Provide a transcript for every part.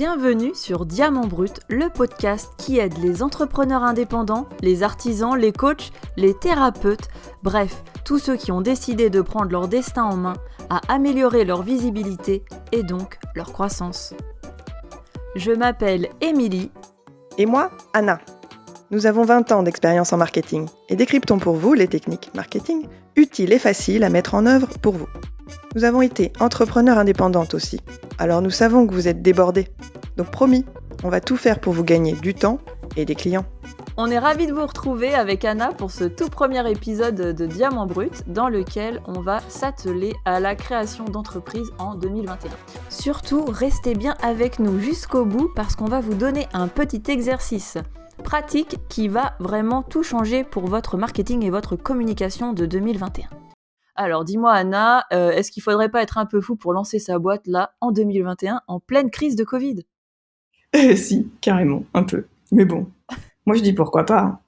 Bienvenue sur Diamant Brut, le podcast qui aide les entrepreneurs indépendants, les artisans, les coachs, les thérapeutes, bref, tous ceux qui ont décidé de prendre leur destin en main à améliorer leur visibilité et donc leur croissance. Je m'appelle Émilie. Et moi, Anna. Nous avons 20 ans d'expérience en marketing et décryptons pour vous les techniques marketing utiles et faciles à mettre en œuvre pour vous. Nous avons été entrepreneurs indépendantes aussi, alors nous savons que vous êtes débordés. Donc promis, on va tout faire pour vous gagner du temps et des clients. On est ravis de vous retrouver avec Anna pour ce tout premier épisode de Diamant Brut dans lequel on va s'atteler à la création d'entreprises en 2021. Surtout, restez bien avec nous jusqu'au bout parce qu'on va vous donner un petit exercice pratique qui va vraiment tout changer pour votre marketing et votre communication de 2021. Alors dis-moi Anna, est-ce qu'il faudrait pas être un peu fou pour lancer sa boîte là en 2021 en pleine crise de Covid ? Si, carrément, un peu. Mais bon, moi je dis pourquoi pas.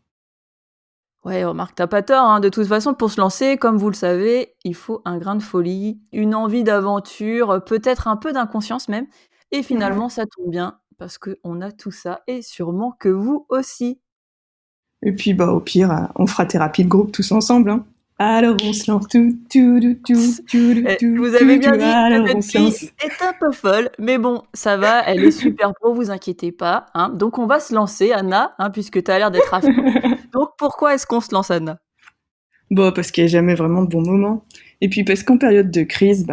Ouais, remarque, t'as pas tort, hein. De toute façon, pour se lancer, comme vous le savez, il faut un grain de folie, une envie d'aventure, peut-être un peu d'inconscience même. Et finalement, ça tombe bien, parce qu'on a tout ça, et sûrement que vous aussi. Et puis au pire, on fera thérapie de groupe tous ensemble, hein. Alors on se lance Vous avez bien dit que cette fille est un peu folle, mais bon, ça va, elle est super pro, vous inquiétez pas, hein. Donc on va se lancer, Anna, hein, puisque t'as l'air d'être à fond. Donc pourquoi est-ce qu'on se lance, Anna ? Parce qu'il n'y a jamais vraiment de bon moment. Et puis parce qu'en période de crise,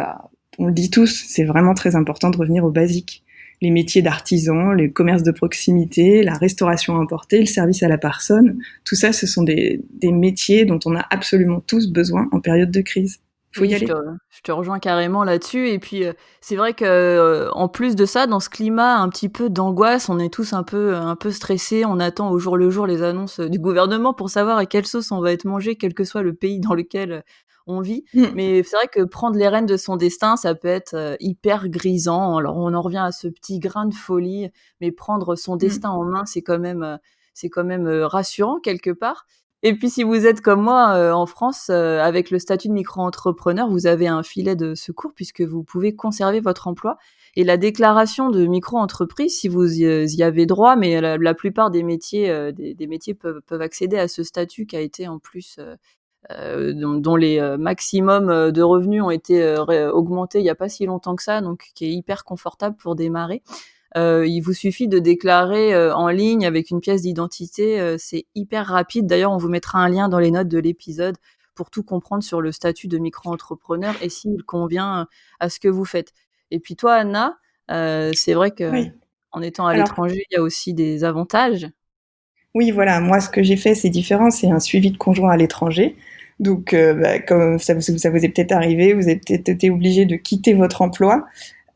on le dit tous, c'est vraiment très important de revenir aux basiques. Les métiers d'artisans, les commerces de proximité, la restauration importée, le service à la personne, tout ça, ce sont des métiers dont on a absolument tous besoin en période de crise. Faut y aller. Je te rejoins carrément là-dessus. Et puis, c'est vrai que en plus de ça, dans ce climat un petit peu d'angoisse, on est tous un peu stressés. On attend au jour le jour les annonces du gouvernement pour savoir à quelle sauce on va être mangé, quel que soit le pays dans lequel on vit. Mais c'est vrai que prendre les rênes de son destin, ça peut être hyper grisant. Alors, on en revient à ce petit grain de folie, mais prendre son destin en main, c'est quand même rassurant quelque part. Et puis, si vous êtes comme moi en France, avec le statut de micro-entrepreneur, vous avez un filet de secours puisque vous pouvez conserver votre emploi. Et la déclaration de micro-entreprise, si vous y avez droit, mais la plupart des métiers, des métiers peuvent accéder à ce statut qui a été en plus dont les maximums de revenus ont été augmentés il n'y a pas si longtemps que ça, donc qui est hyper confortable pour démarrer. Il vous suffit de déclarer en ligne avec une pièce d'identité, c'est hyper rapide. D'ailleurs, on vous mettra un lien dans les notes de l'épisode pour tout comprendre sur le statut de micro-entrepreneur et s'il convient à ce que vous faites. Et puis toi, Anna, c'est vrai que en étant à l'étranger, il y a aussi des avantages. Oui, voilà, moi ce que j'ai fait, c'est différent, c'est un suivi de conjoint à l'étranger. Donc, comme ça vous est peut-être arrivé, vous avez peut-être été obligé de quitter votre emploi.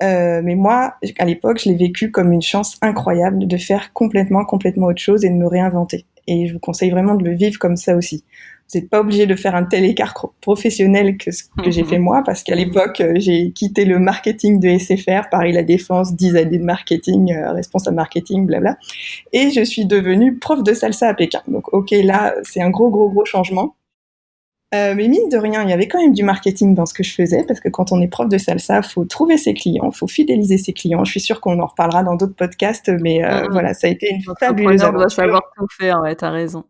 Mais moi, à l'époque, je l'ai vécu comme une chance incroyable de faire complètement autre chose et de me réinventer. Et je vous conseille vraiment de le vivre comme ça aussi. Vous n'êtes pas obligé de faire un tel écart professionnel que ce que j'ai fait moi, parce qu'à l'époque, j'ai quitté le marketing de SFR, Paris La Défense, 10 années de marketing, responsable marketing, blabla. Et je suis devenue prof de salsa à Pékin. Donc, ok, là, c'est un gros changement. Mais mine de rien, il y avait quand même du marketing dans ce que je faisais, parce que quand on est prof de salsa, faut trouver ses clients, faut fidéliser ses clients. Je suis sûre qu'on en reparlera dans d'autres podcasts, mais voilà, ça a été une fabuleuse aventure. Doit savoir tout faire, ouais, t'as raison.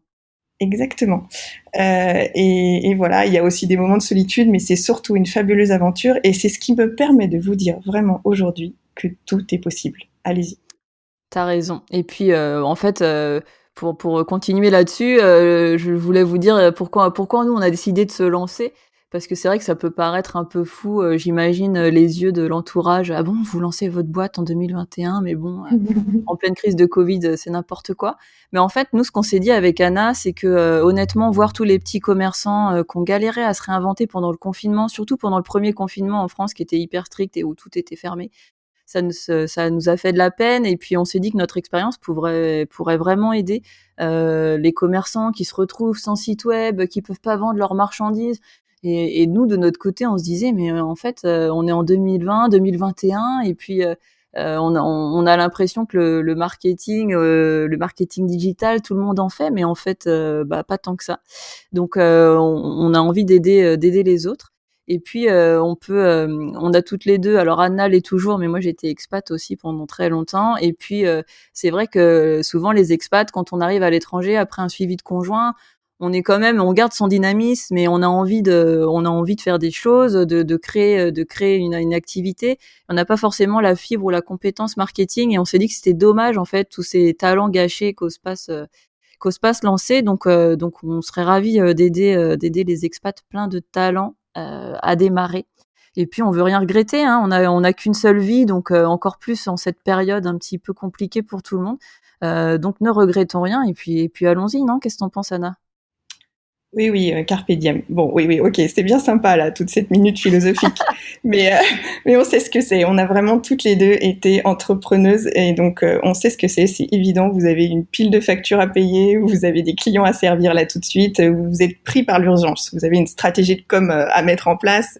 Exactement. Et voilà, il y a aussi des moments de solitude, mais c'est surtout une fabuleuse aventure, et c'est ce qui me permet de vous dire vraiment aujourd'hui que tout est possible. Allez-y. T'as raison. Et puis, en fait, pour continuer là-dessus, je voulais vous dire pourquoi nous on a décidé de se lancer, parce que c'est vrai que ça peut paraître un peu fou. J'imagine les yeux de l'entourage. Ah bon, vous lancez votre boîte en 2021, mais bon, en pleine crise de Covid, c'est n'importe quoi. Mais en fait, nous, ce qu'on s'est dit avec Anna, c'est que honnêtement, voir tous les petits commerçants qui ont galéré à se réinventer pendant le confinement, surtout pendant le premier confinement en France, qui était hyper strict et où tout était fermé. Ça nous a fait de la peine et puis on s'est dit que notre expérience pourrait vraiment aider les commerçants qui se retrouvent sans site web, qui peuvent pas vendre leurs marchandises. Et nous, de notre côté, on se disait, mais en fait, on est en 2020, 2021, et puis on a l'impression que le marketing digital, tout le monde en fait, mais en fait, pas tant que ça. Donc, on a envie d'aider les autres. Et puis, on a toutes les 2, alors Anna l'est toujours, mais moi j'étais expat aussi pendant très longtemps. Et puis, c'est vrai que souvent les expats, quand on arrive à l'étranger après un suivi de conjoint, on garde son dynamisme et on a envie de faire des choses, de créer une activité. On n'a pas forcément la fibre ou la compétence marketing et on s'est dit que c'était dommage en fait tous ces talents gâchés qu'ose pas se lancer. Donc on serait ravis d'aider les expats pleins de talents à démarrer. Et puis on veut rien regretter, hein. On a qu'une seule vie, donc encore plus en cette période un petit peu compliquée pour tout le monde. Donc ne regrettons rien et puis allons-y, non? Qu'est-ce que t'en penses, Anna? Oui, oui, carpe diem. Bon, oui, oui, ok, c'était bien sympa là, toute cette minute philosophique, mais mais on sait ce que c'est. On a vraiment toutes les deux été entrepreneuses et donc on sait ce que c'est. C'est évident. Vous avez une pile de factures à payer, vous avez des clients à servir là tout de suite, vous êtes pris par l'urgence. Vous avez une stratégie de com à mettre en place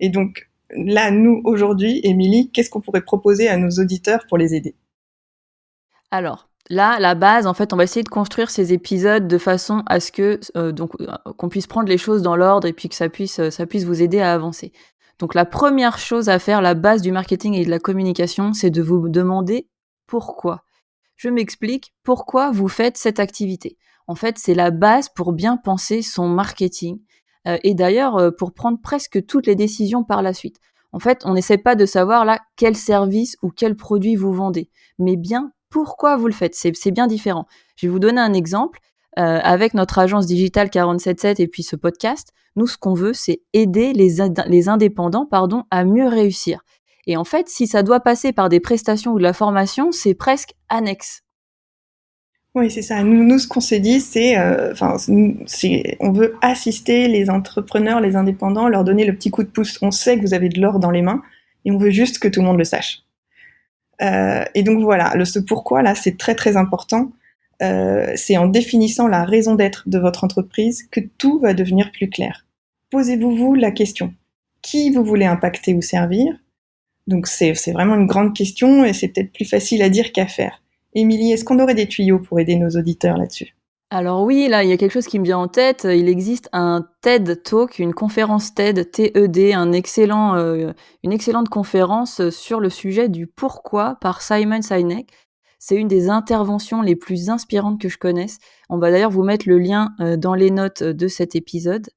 et donc là, nous aujourd'hui, Émilie, qu'est-ce qu'on pourrait proposer à nos auditeurs pour les aider? Alors, là, la base, en fait, on va essayer de construire ces épisodes de façon à ce que qu'on puisse prendre les choses dans l'ordre et puis que ça puisse vous aider à avancer. Donc la première chose à faire, la base du marketing et de la communication, c'est de vous demander pourquoi. Je m'explique, pourquoi vous faites cette activité. En fait, c'est la base pour bien penser son marketing, et d'ailleurs, pour prendre presque toutes les décisions par la suite. En fait, on n'essaie pas de savoir là quel service ou quel produit vous vendez, mais bien pourquoi vous le faites. C'est bien différent. Je vais vous donner un exemple. Avec notre agence digitale 47.7 et puis ce podcast, nous, ce qu'on veut, c'est aider les indépendants, pardon, à mieux réussir. Et en fait, si ça doit passer par des prestations ou de la formation, c'est presque annexe. Oui, c'est ça. Nous, ce qu'on s'est dit, c'est, on veut assister les entrepreneurs, les indépendants, leur donner le petit coup de pouce. On sait que vous avez de l'or dans les mains et on veut juste que tout le monde le sache. Et donc voilà, ce pourquoi là, c'est très très important. C'est en définissant la raison d'être de votre entreprise que tout va devenir plus clair. Posez-vous la question. Qui vous voulez impacter ou servir? Donc c'est vraiment une grande question et c'est peut-être plus facile à dire qu'à faire. Émilie, est-ce qu'on aurait des tuyaux pour aider nos auditeurs là-dessus? Alors oui, là, il y a quelque chose qui me vient en tête. Il existe un TED Talk, une conférence TED, TED, une excellente conférence sur le sujet du pourquoi par Simon Sinek. C'est une des interventions les plus inspirantes que je connaisse. On va d'ailleurs vous mettre le lien dans les notes de cet épisode.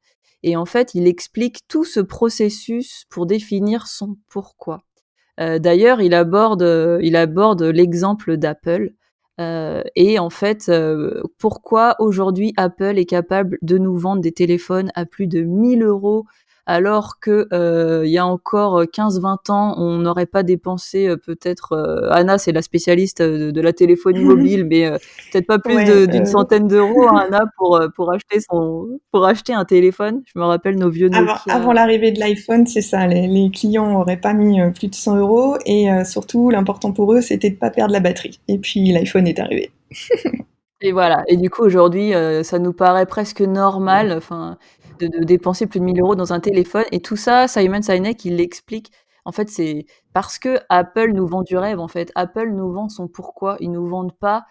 Et en fait, il explique tout ce processus pour définir son pourquoi. D'ailleurs, il aborde l'exemple d'Apple, et en fait, pourquoi aujourd'hui Apple est capable de nous vendre des téléphones à plus de 1 000 € alors que, il y a encore 15-20 ans, on n'aurait pas dépensé, peut-être, Anna, c'est la spécialiste, de la téléphonie mobile, mais, peut-être pas plus Ouais, d'une centaine d'euros, hein, Anna, pour acheter un téléphone. Je me rappelle nos vieux avant Nokia. l'arrivée de l'iPhone, c'est ça, les clients n'auraient pas mis plus de 100 euros et surtout, l'important pour eux, c'était de ne pas perdre la batterie. Et puis, l'iPhone est arrivé. Et voilà, et du coup aujourd'hui, ça nous paraît presque normal, enfin, de dépenser plus de 1 000 € dans un téléphone et tout ça, Simon Sinek, il l'explique. En fait, c'est parce que Apple nous vend du rêve, en fait. Apple nous vend son pourquoi. Ils nous vendent pas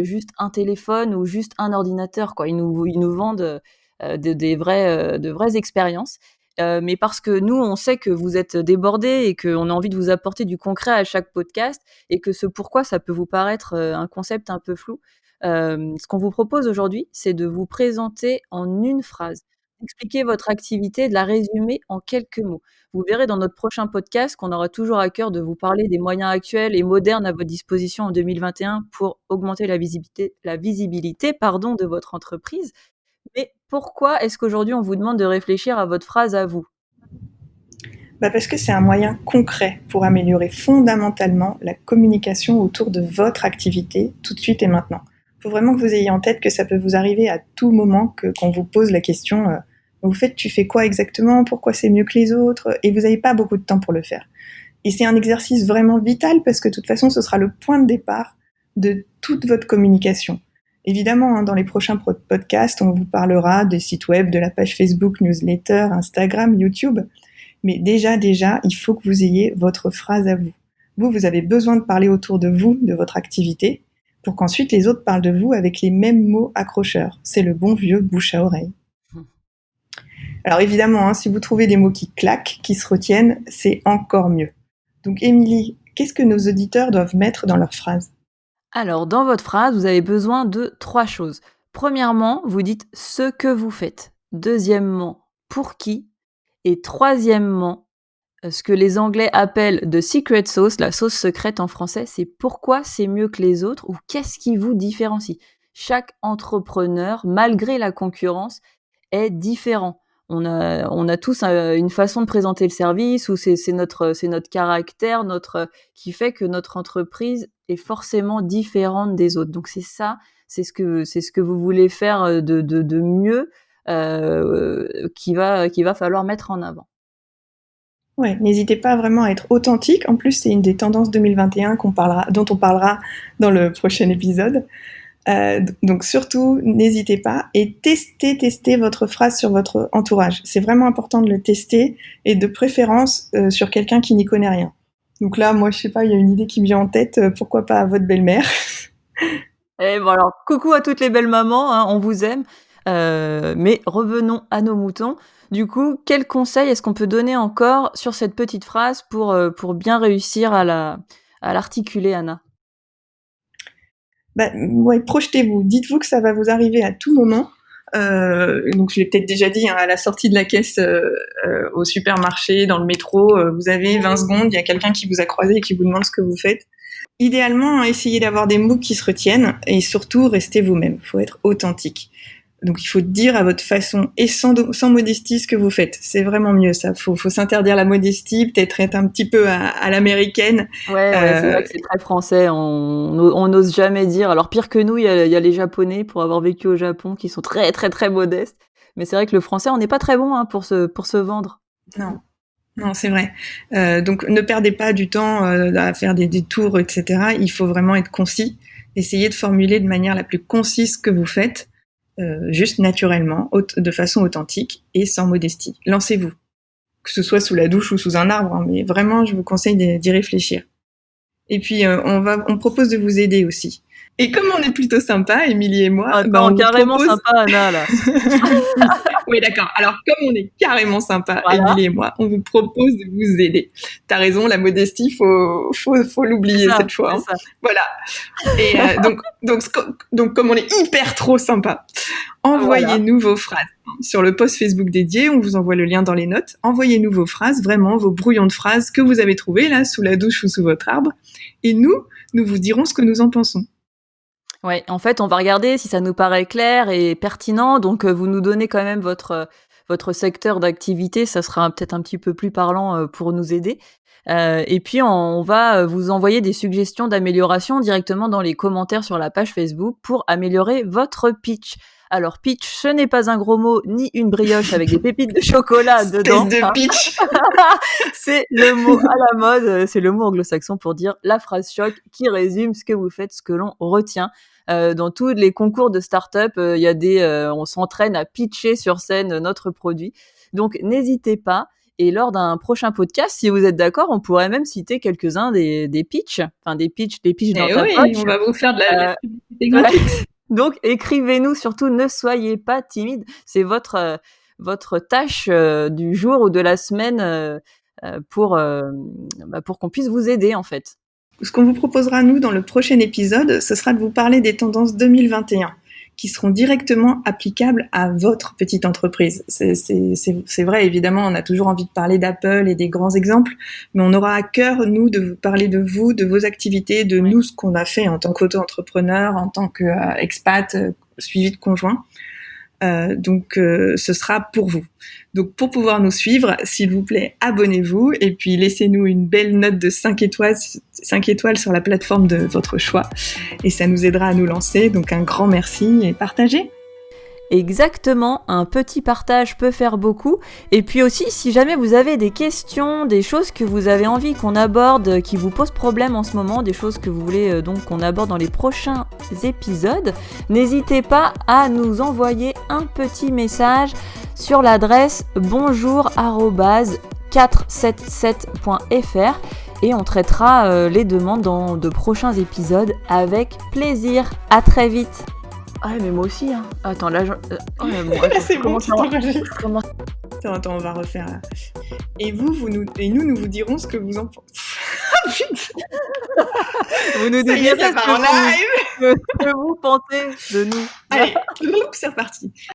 juste un téléphone ou juste un ordinateur, quoi. Ils nous vendent, de vraies expériences. Mais parce que nous, on sait que vous êtes débordés et qu'on a envie de vous apporter du concret à chaque podcast et que ce pourquoi, ça peut vous paraître un concept un peu flou. Ce qu'on vous propose aujourd'hui, c'est de vous présenter en une phrase, d'expliquer votre activité, de la résumer en quelques mots. Vous verrez dans notre prochain podcast qu'on aura toujours à cœur de vous parler des moyens actuels et modernes à votre disposition en 2021 pour augmenter la visibilité, pardon, de votre entreprise. Mais pourquoi est-ce qu'aujourd'hui on vous demande de réfléchir à votre phrase à vous? Bah parce que c'est un moyen concret pour améliorer fondamentalement la communication autour de votre activité tout de suite et maintenant. Il faut vraiment que vous ayez en tête que ça peut vous arriver à tout moment qu'on vous pose la question vous faites, tu fais quoi exactement, pourquoi c'est mieux que les autres, et vous n'avez pas beaucoup de temps pour le faire. Et c'est un exercice vraiment vital parce que de toute façon, ce sera le point de départ de toute votre communication. Évidemment, hein, dans les prochains podcasts, on vous parlera des sites web, de la page Facebook, newsletter, Instagram, YouTube. Mais déjà, il faut que vous ayez votre phrase à vous. Vous avez besoin de parler autour de vous, de votre activité, pour qu'ensuite les autres parlent de vous avec les mêmes mots accrocheurs. C'est le bon vieux bouche à oreille. Alors évidemment, hein, si vous trouvez des mots qui claquent, qui se retiennent, c'est encore mieux. Donc Émilie, qu'est-ce que nos auditeurs doivent mettre dans leur phrase ? Alors, dans votre phrase, vous avez besoin de 3 choses. Premièrement, vous dites ce que vous faites. Deuxièmement, pour qui. Et troisièmement, ce que les Anglais appellent the secret sauce, la sauce secrète en français, c'est pourquoi c'est mieux que les autres ou qu'est-ce qui vous différencie. Chaque entrepreneur, malgré la concurrence, est différent. On a tous une façon de présenter le service ou c'est notre caractère, qui fait que notre entreprise est forcément différente des autres. Donc c'est ça, c'est ce que vous voulez faire de mieux qu'il va falloir mettre en avant. Ouais, n'hésitez pas vraiment à être authentique. En plus, c'est une des tendances 2021 dont on parlera dans le prochain épisode. Donc surtout, n'hésitez pas et testez votre phrase sur votre entourage. C'est vraiment important de le tester et de préférence sur quelqu'un qui n'y connaît rien. Donc là, moi, je sais pas, il y a une idée qui me vient en tête. Pourquoi pas à votre belle-mère ? Et bon alors, coucou à toutes les belles mamans, hein, on vous aime. Mais revenons à nos moutons. Du coup, quel conseil est-ce qu'on peut donner encore sur cette petite phrase pour bien réussir à l'articuler, Anna ? Ouais, projetez-vous. Dites-vous que ça va vous arriver à tout moment. Donc, je l'ai peut-être déjà dit, hein, à la sortie de la caisse au supermarché, dans le métro, vous avez 20 secondes, il y a quelqu'un qui vous a croisé et qui vous demande ce que vous faites. Idéalement, essayez d'avoir des mots qui se retiennent et surtout, restez vous-même. Il faut être authentique. Donc, il faut dire à votre façon et sans modestie ce que vous faites. C'est vraiment mieux, ça. Faut s'interdire la modestie, peut-être être un petit peu à l'américaine. Ouais, c'est vrai que c'est très français. On n'ose jamais dire. Alors, pire que nous, il y a les Japonais, pour avoir vécu au Japon, qui sont très, très, très modestes. Mais c'est vrai que le français, on n'est pas très bon pour se vendre. Non, c'est vrai. Donc, ne perdez pas du temps à faire des tours, etc. Il faut vraiment être concis. Essayez de formuler de manière la plus concise ce que vous faites. Juste naturellement, de façon authentique et sans modestie. Lancez-vous, que ce soit sous la douche ou sous un arbre, hein, mais vraiment, je vous conseille d'y réfléchir. Et puis, on propose de vous aider aussi. Et comme on est plutôt sympa, Émilie et moi, on carrément propose... sympa, Anna, là. Oui, d'accord. Alors, comme on est carrément sympa, voilà. Émilie et moi, on vous propose de vous aider. T'as raison, la modestie, faut l'oublier cette fois. Hein. Voilà. Et donc, comme on est hyper trop sympa, envoyez-nous vos phrases sur le post Facebook dédié. On vous envoie le lien dans les notes. Envoyez-nous vos phrases, vraiment vos brouillons de phrases que vous avez trouvés là sous la douche ou sous votre arbre. Et nous vous dirons ce que nous en pensons. Ouais, en fait, on va regarder si ça nous paraît clair et pertinent. Donc, vous nous donnez quand même votre secteur d'activité. Ça sera peut-être un petit peu plus parlant pour nous aider. Et puis, on va vous envoyer des suggestions d'amélioration directement dans les commentaires sur la page Facebook pour améliorer votre pitch. Alors, pitch, ce n'est pas un gros mot ni une brioche avec des pépites de chocolat dedans. De pitch. C'est le mot à la mode, c'est le mot anglo-saxon pour dire la phrase choc qui résume ce que vous faites, ce que l'on retient. Dans tous les concours de start-up, il y a on s'entraîne à pitcher sur scène notre produit. Donc, n'hésitez pas. Et lors d'un prochain podcast, si vous êtes d'accord, on pourrait même citer quelques-uns des pitchs. Enfin, des pitchs dans ta poche. On va vous faire de la publicité gratuite. Donc, écrivez-nous, surtout, ne soyez pas timide. C'est votre tâche du jour ou de la semaine pour qu'on puisse vous aider, en fait. Ce qu'on vous proposera, nous, dans le prochain épisode, ce sera de vous parler des tendances 2021 qui seront directement applicables à votre petite entreprise. C'est vrai, évidemment, on a toujours envie de parler d'Apple et des grands exemples, mais on aura à cœur, nous, de vous parler de vous, de vos activités, de nous, ce qu'on a fait en tant qu'auto-entrepreneur, en tant qu'expat, suivi de conjoint. Donc, ce sera pour vous. Donc, pour pouvoir nous suivre, s'il vous plaît, abonnez-vous et puis laissez-nous une belle note de 5 étoiles sur la plateforme de votre choix. Et ça nous aidera à nous lancer. Donc, un grand merci et partagez. Exactement, un petit partage peut faire beaucoup. Et puis aussi, si jamais vous avez des questions, des choses que vous avez envie qu'on aborde, qui vous posent problème en ce moment, des choses que vous voulez donc qu'on aborde dans les prochains épisodes, n'hésitez pas à nous envoyer un petit message sur l'adresse bonjour@477.fr et on traitera les demandes dans de prochains épisodes avec plaisir. À très vite. Ah mais moi aussi hein. Attends là, là c'est bon, tu t'enregistres. Attends, on va refaire là. Et nous vous dirons ce que vous en pensez. Vous nous Ça y est, direz ça ce part en live. que vous pensez de nous. Allez, c'est reparti.